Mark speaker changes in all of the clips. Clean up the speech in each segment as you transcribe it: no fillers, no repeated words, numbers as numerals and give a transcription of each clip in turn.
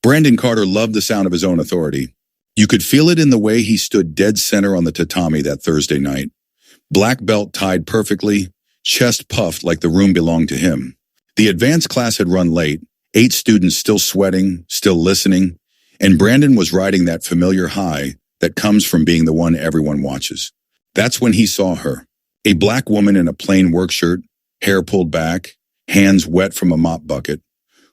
Speaker 1: Brandon Carter loved the sound of his own authority. You could feel it in the way he stood dead center on the tatami that Thursday night. Black belt tied perfectly, chest puffed like the room belonged to him. The advanced class had run late, 8 students still sweating, still listening, and Brandon was riding that familiar high that comes from being the one everyone watches. That's when he saw her, a black woman in a plain work shirt, hair pulled back, hands wet from a mop bucket,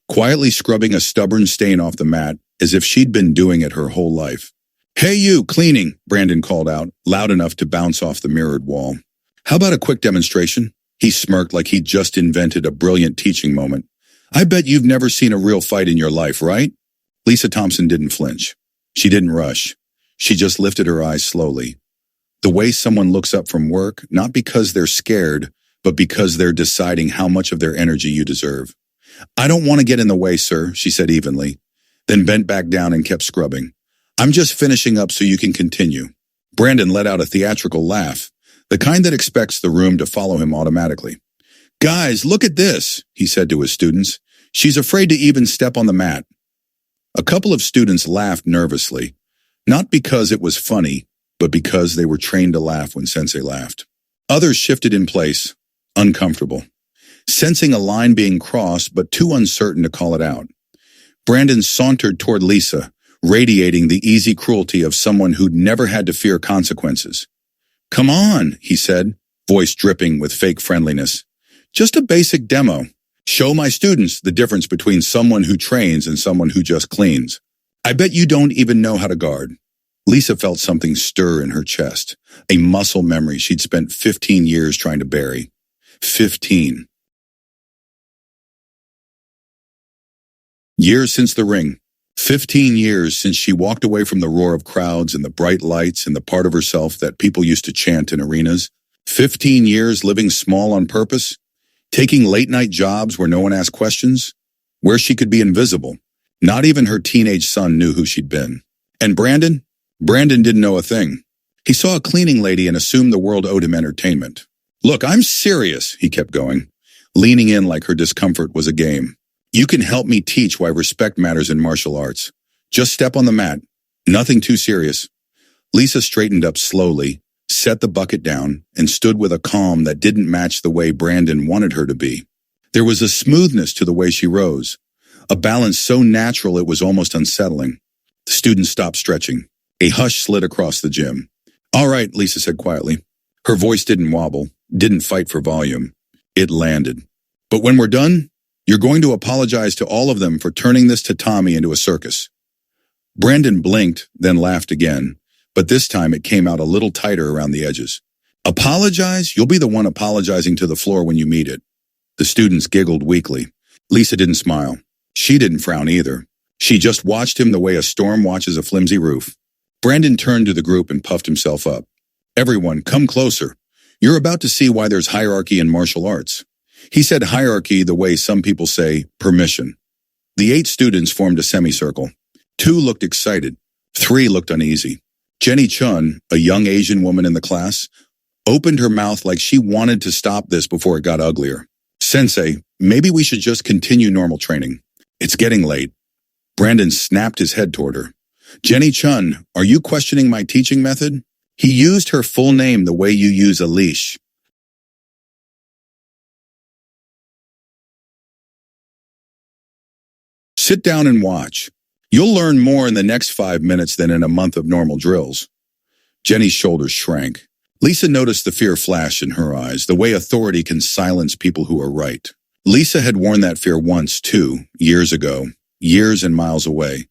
Speaker 1: quietly scrubbing a stubborn stain off the mat as if she'd been doing it her whole life. "Hey you, cleaning," Brandon called out, loud enough to bounce off the mirrored wall. "How about a quick demonstration?" He smirked like he'd just invented a brilliant teaching moment. "I bet you've never seen a real fight in your life, right?" Lisa Thompson didn't flinch. She didn't rush. She just lifted her eyes slowly. The way someone looks up from work, not because they're scared, but because they're deciding how much of their energy you deserve. "I don't want to get in the way, sir," she said evenly, then bent back down and kept scrubbing. "I'm just finishing up so you can continue." Brandon let out a theatrical laugh, the kind that expects the room to follow him automatically. "Guys, look at this," he said to his students. "She's afraid to even step on the mat." A couple of students laughed nervously, not because it was funny, but because they were trained to laugh when Sensei laughed. Others shifted in place, uncomfortable, sensing a line being crossed but too uncertain to call it out. Brandon sauntered toward Lisa, radiating the easy cruelty of someone who'd never had to fear consequences. "Come on," he said, voice dripping with fake friendliness. "Just a basic demo. Show my students the difference between someone who trains and someone who just cleans. I bet you don't even know how to guard." Lisa felt something stir in her chest, a muscle memory she'd spent 15 years trying to bury. 15. Years since the ring. 15 years since she walked away from the roar of crowds and the bright lights and the part of herself that people used to chant in arenas. 15 years living small on purpose, taking late-night jobs where no one asked questions, where she could be invisible. Not even her teenage son knew who she'd been. And Brandon didn't know a thing. He saw a cleaning lady and assumed the world owed him entertainment. "Look, I'm serious," he kept going, leaning in like her discomfort was a game. "You can help me teach why respect matters in martial arts. Just step on the mat. Nothing too serious." Lisa straightened up slowly, set the bucket down, and stood with a calm that didn't match the way Brandon wanted her to be. There was a smoothness to the way she rose, a balance so natural it was almost unsettling. The students stopped stretching. A hush slid across the gym. "All right," Lisa said quietly. Her voice didn't wobble, didn't fight for volume. It landed. "But when we're done, you're going to apologize to all of them for turning this tatami into a circus." Brandon blinked, then laughed again, but this time it came out a little tighter around the edges. "Apologize? You'll be the one apologizing to the floor when you meet it." The students giggled weakly. Lisa didn't smile. She didn't frown either. She just watched him the way a storm watches a flimsy roof. Brandon turned to the group and puffed himself up. "Everyone, come closer. You're about to see why there's hierarchy in martial arts." He said hierarchy the way some people say permission. The 8 students formed a semicircle. 2 looked excited. 3 looked uneasy. Jenny Chun, a young Asian woman in the class, opened her mouth like she wanted to stop this before it got uglier. "Sensei, maybe we should just continue normal training. It's getting late." Brandon snapped his head toward her. "Jenny Chun, are you questioning my teaching method?" He used her full name the way you use a leash. "Sit down and watch. You'll learn more in the next 5 minutes than in a month of normal drills." Jenny's shoulders shrank. Lisa noticed the fear flash in her eyes, the way authority can silence people who are right. Lisa had worn that fear once, too, years ago, years and miles away.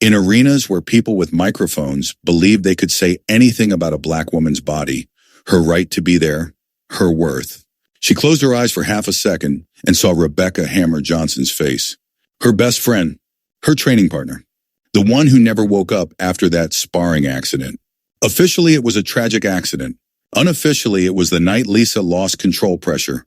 Speaker 1: In arenas where people with microphones believed they could say anything about a black woman's body, her right to be there, her worth. She closed her eyes for half a second and saw Rebecca Hammer Johnson's face. Her best friend, her training partner, the one who never woke up after that sparring accident. Officially, it was a tragic accident. Unofficially, it was the night Lisa lost control pressure.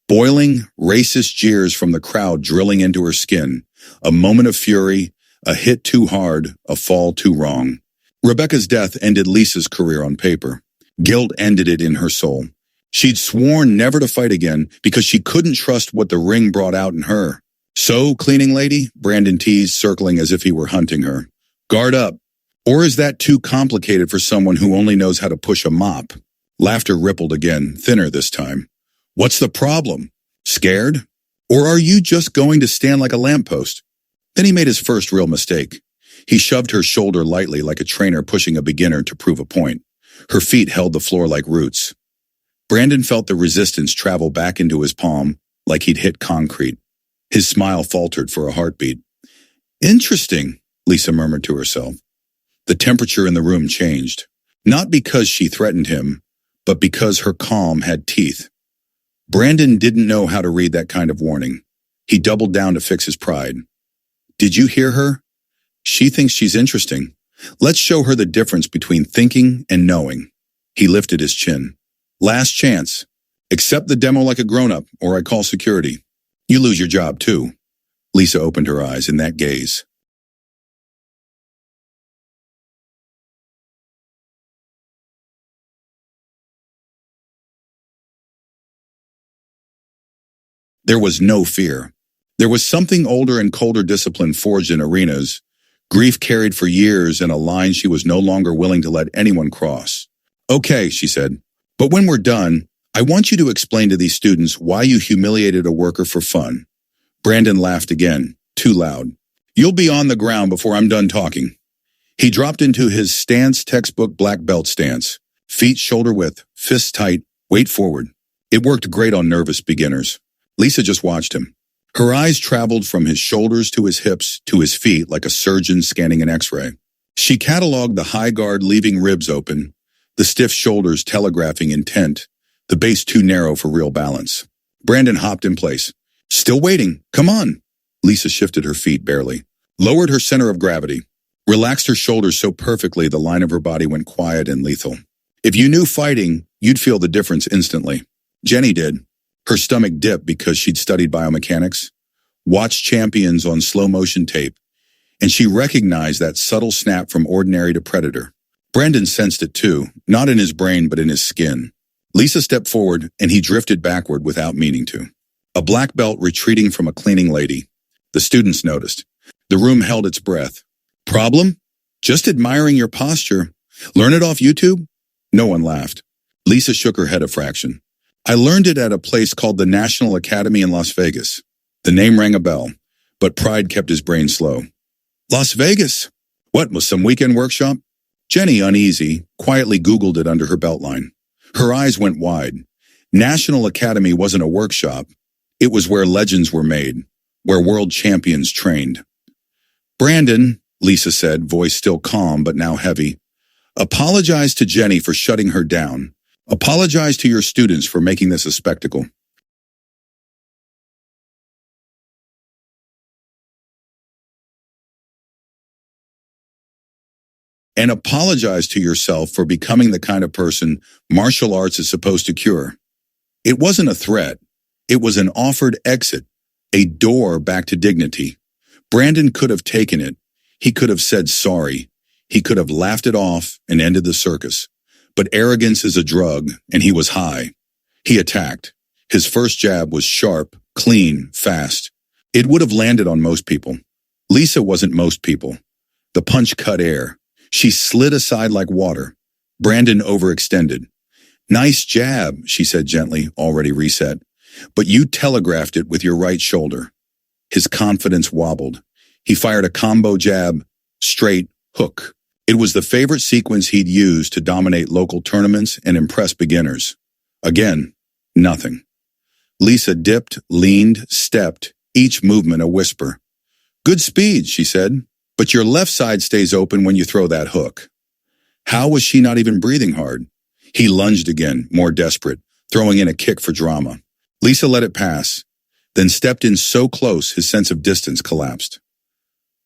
Speaker 1: Boiling, racist jeers from the crowd drilling into her skin. A moment of fury, a hit too hard, a fall too wrong. Rebecca's death ended Lisa's career on paper. Guilt ended it in her soul. She'd sworn never to fight again because she couldn't trust what the ring brought out in her. So, cleaning lady? Brandon teased, circling as if he were hunting her. Guard up. Or is that too complicated for someone who only knows how to push a mop? Laughter rippled again, thinner this time. What's the problem? Scared? Or are you just going to stand like a lamppost? Then he made his first real mistake. He shoved her shoulder lightly like a trainer pushing a beginner to prove a point. Her feet held the floor like roots. Brandon felt the resistance travel back into his palm like he'd hit concrete. His smile faltered for a heartbeat. Interesting, Lisa murmured to herself. The temperature in the room changed, not because she threatened him, but because her calm had teeth. Brandon didn't know how to read that kind of warning. He doubled down to fix his pride. Did you hear her? She thinks she's interesting. Let's show her the difference between thinking and knowing. He lifted his chin. Last chance. Accept the demo like a grown-up, or I call security. You lose your job, too. Lisa opened her eyes in that gaze. There was no fear. There was something older and colder discipline forged in arenas, grief carried for years, and a line she was no longer willing to let anyone cross. Okay, she said, but when we're done, I want you to explain to these students why you humiliated a worker for fun. Brandon laughed again, too loud. You'll be on the ground before I'm done talking. He dropped into his stance textbook black belt stance, feet shoulder width, fists tight, weight forward. It worked great on nervous beginners. Lisa just watched him. Her eyes traveled from his shoulders to his hips to his feet like a surgeon scanning an x-ray. She cataloged the high guard leaving ribs open, the stiff shoulders telegraphing intent, the base too narrow for real balance. Brandon hopped in place. Still waiting. Come on. Lisa shifted her feet barely, lowered her center of gravity, relaxed her shoulders so perfectly the line of her body went quiet and lethal. If you knew fighting, you'd feel the difference instantly. Jenny did. Her stomach dipped because she'd studied biomechanics, watched champions on slow-motion tape, and she recognized that subtle snap from ordinary to predator. Brandon sensed it too, not in his brain but in his skin. Lisa stepped forward, and he drifted backward without meaning to. A black belt retreating from a cleaning lady. The students noticed. The room held its breath. Problem? Just admiring your posture. Learn it off YouTube? No one laughed. Lisa shook her head a fraction. I learned it at a place called the National Academy in Las Vegas. The name rang a bell, but pride kept his brain slow. Las Vegas? What, was some weekend workshop? Jenny, uneasy, quietly Googled it under her beltline. Her eyes went wide. National Academy wasn't a workshop. It was where legends were made, where world champions trained. Brandon, Lisa said, voice still calm but now heavy, apologize to Jenny for shutting her down. Apologize to your students for making this a spectacle. And apologize to yourself for becoming the kind of person martial arts is supposed to cure. It wasn't a threat. It was an offered exit, a door back to dignity. Brandon could have taken it. He could have said sorry. He could have laughed it off and ended the circus. But arrogance is a drug, and he was high. He attacked. His first jab was sharp, clean, fast. It would have landed on most people. Lisa wasn't most people. The punch cut air. She slid aside like water. Brandon overextended. Nice jab, she said gently, already reset. But you telegraphed it with your right shoulder. His confidence wobbled. He fired a combo jab, straight, hook. It was the favorite sequence he'd used to dominate local tournaments and impress beginners. Again, nothing. Lisa dipped, leaned, stepped, each movement a whisper. Good speed, she said, but your left side stays open when you throw that hook. How was she not even breathing hard? He lunged again, more desperate, throwing in a kick for drama. Lisa let it pass, then stepped in so close his sense of distance collapsed.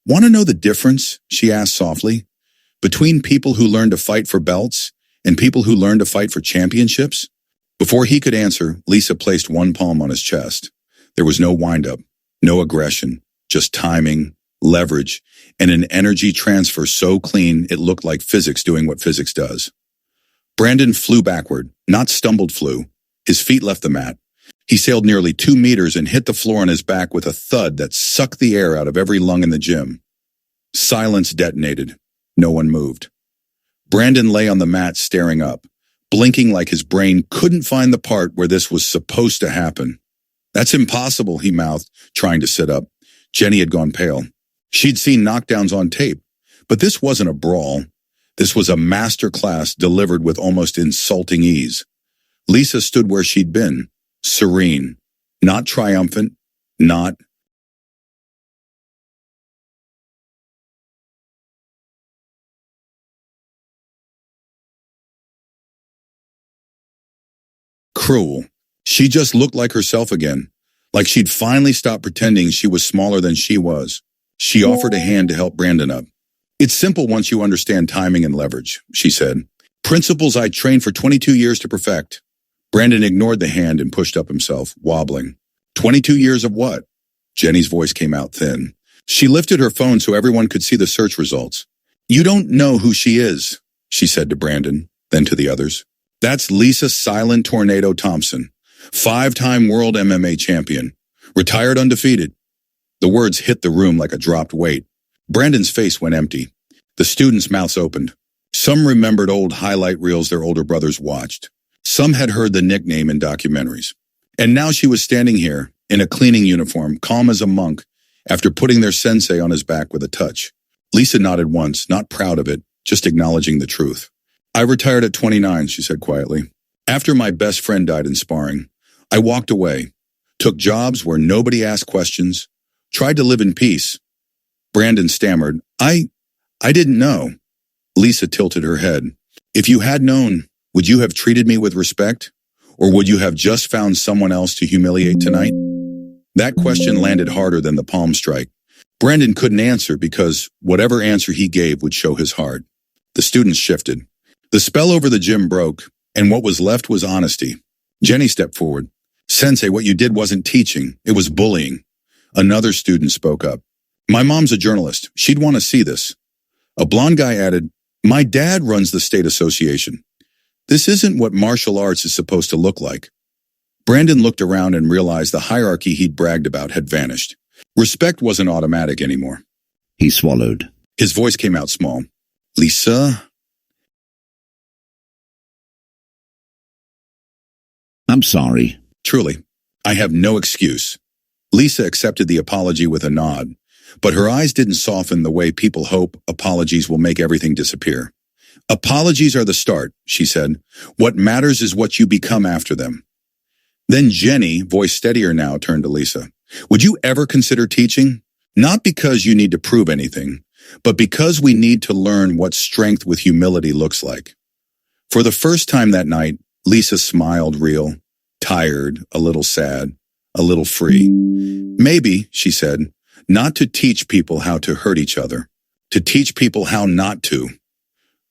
Speaker 1: Want to know the difference, she asked softly, between people who learn to fight for belts and people who learn to fight for championships? Before he could answer, Lisa placed one palm on his chest. There was no wind-up, no aggression, just timing, leverage, and an energy transfer so clean it looked like physics doing what physics does. Brandon flew backward, not stumbled flew. His feet left the mat. He sailed nearly 2 meters and hit the floor on his back with a thud that sucked the air out of every lung in the gym. Silence detonated. No one moved. Brandon lay on the mat staring up, blinking like his brain couldn't find the part where this was supposed to happen. "That's impossible," he mouthed, trying to sit up. Jenny had gone pale. She'd seen knockdowns on tape, but this wasn't a brawl. This was a masterclass delivered with almost insulting ease. Lisa stood where she'd been, serene, not triumphant, not cruel. She just looked like herself again, like she'd finally stopped pretending she was smaller than she was. She offered a hand to help Brandon up. "It's simple once you understand timing and leverage," she said. "Principles I trained for 22 years to perfect." Brandon ignored the hand and pushed up himself, wobbling. 22 years of what? Jenny's voice came out thin. She lifted her phone so everyone could see the search results. "You don't know who she is," she said to Brandon, then to the others. "That's Lisa Silent Tornado Thompson, 5-time world MMA champion, retired undefeated." The words hit the room like a dropped weight. Brandon's face went empty. The students' mouths opened. Some remembered old highlight reels their older brothers watched. Some had heard the nickname in documentaries. And now she was standing here, in a cleaning uniform, calm as a monk, after putting their sensei on his back with a touch. Lisa nodded once, not proud of it, just acknowledging the truth. "I retired at 29, she said quietly. "After my best friend died in sparring, I walked away, took jobs where nobody asked questions, tried to live in peace." Brandon stammered, I didn't know." Lisa tilted her head. "If you had known, would you have treated me with respect? Or would you have just found someone else to humiliate tonight?" That question landed harder than the palm strike. Brandon couldn't answer because whatever answer he gave would show his heart. The students shifted. The spell over the gym broke, and what was left was honesty. Jenny stepped forward. "Sensei, what you did wasn't teaching, it was bullying." Another student spoke up. "My mom's a journalist. She'd want to see this." A blonde guy added, "My dad runs the state association. This isn't what martial arts is supposed to look like." Brandon looked around and realized the hierarchy he'd bragged about had vanished. Respect wasn't automatic anymore.
Speaker 2: He swallowed.
Speaker 1: His voice came out small. "Lisa?"
Speaker 2: "I'm sorry."
Speaker 1: "Truly, I have no excuse." Lisa accepted the apology with a nod, but her eyes didn't soften the way people hope apologies will make everything disappear. "Apologies are the start," she said. "What matters is what you become after them." Then Jenny, voice steadier now, turned to Lisa. "Would you ever consider teaching? Not because you need to prove anything, but because we need to learn what strength with humility looks like." For the first time that night, Lisa smiled real, tired, a little sad, a little free. "Maybe," she said, "not to teach people how to hurt each other, to teach people how not to."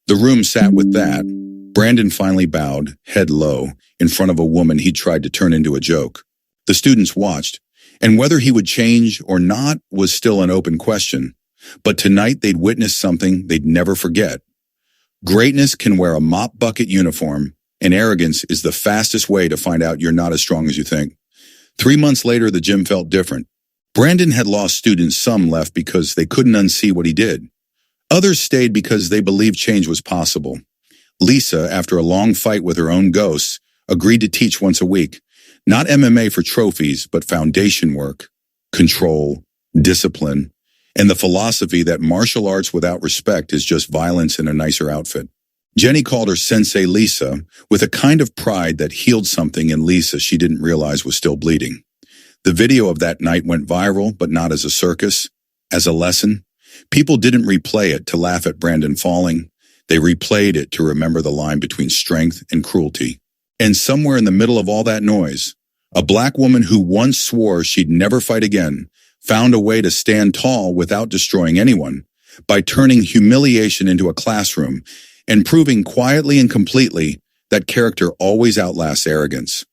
Speaker 1: The room sat with that. Brandon finally bowed, head low, in front of a woman he tried to turn into a joke. The students watched, and whether he would change or not was still an open question. But tonight they'd witnessed something they'd never forget. Greatness can wear a mop bucket uniform, and arrogance is the fastest way to find out you're not as strong as you think. 3 months later, the gym felt different. Brandon had lost students, some left because they couldn't unsee what he did. Others stayed because they believed change was possible. Lisa, after a long fight with her own ghosts, agreed to teach once a week. Not MMA for trophies, but foundation work, control, discipline, and the philosophy that martial arts without respect is just violence in a nicer outfit. Jenny called her Sensei Lisa with a kind of pride that healed something in Lisa she didn't realize was still bleeding. The video of that night went viral, but not as a circus, as a lesson. People didn't replay it to laugh at Brandon falling. They replayed it to remember the line between strength and cruelty. And somewhere in the middle of all that noise, a black woman who once swore she'd never fight again found a way to stand tall without destroying anyone by turning humiliation into a classroom and proving quietly and completely that character always outlasts arrogance.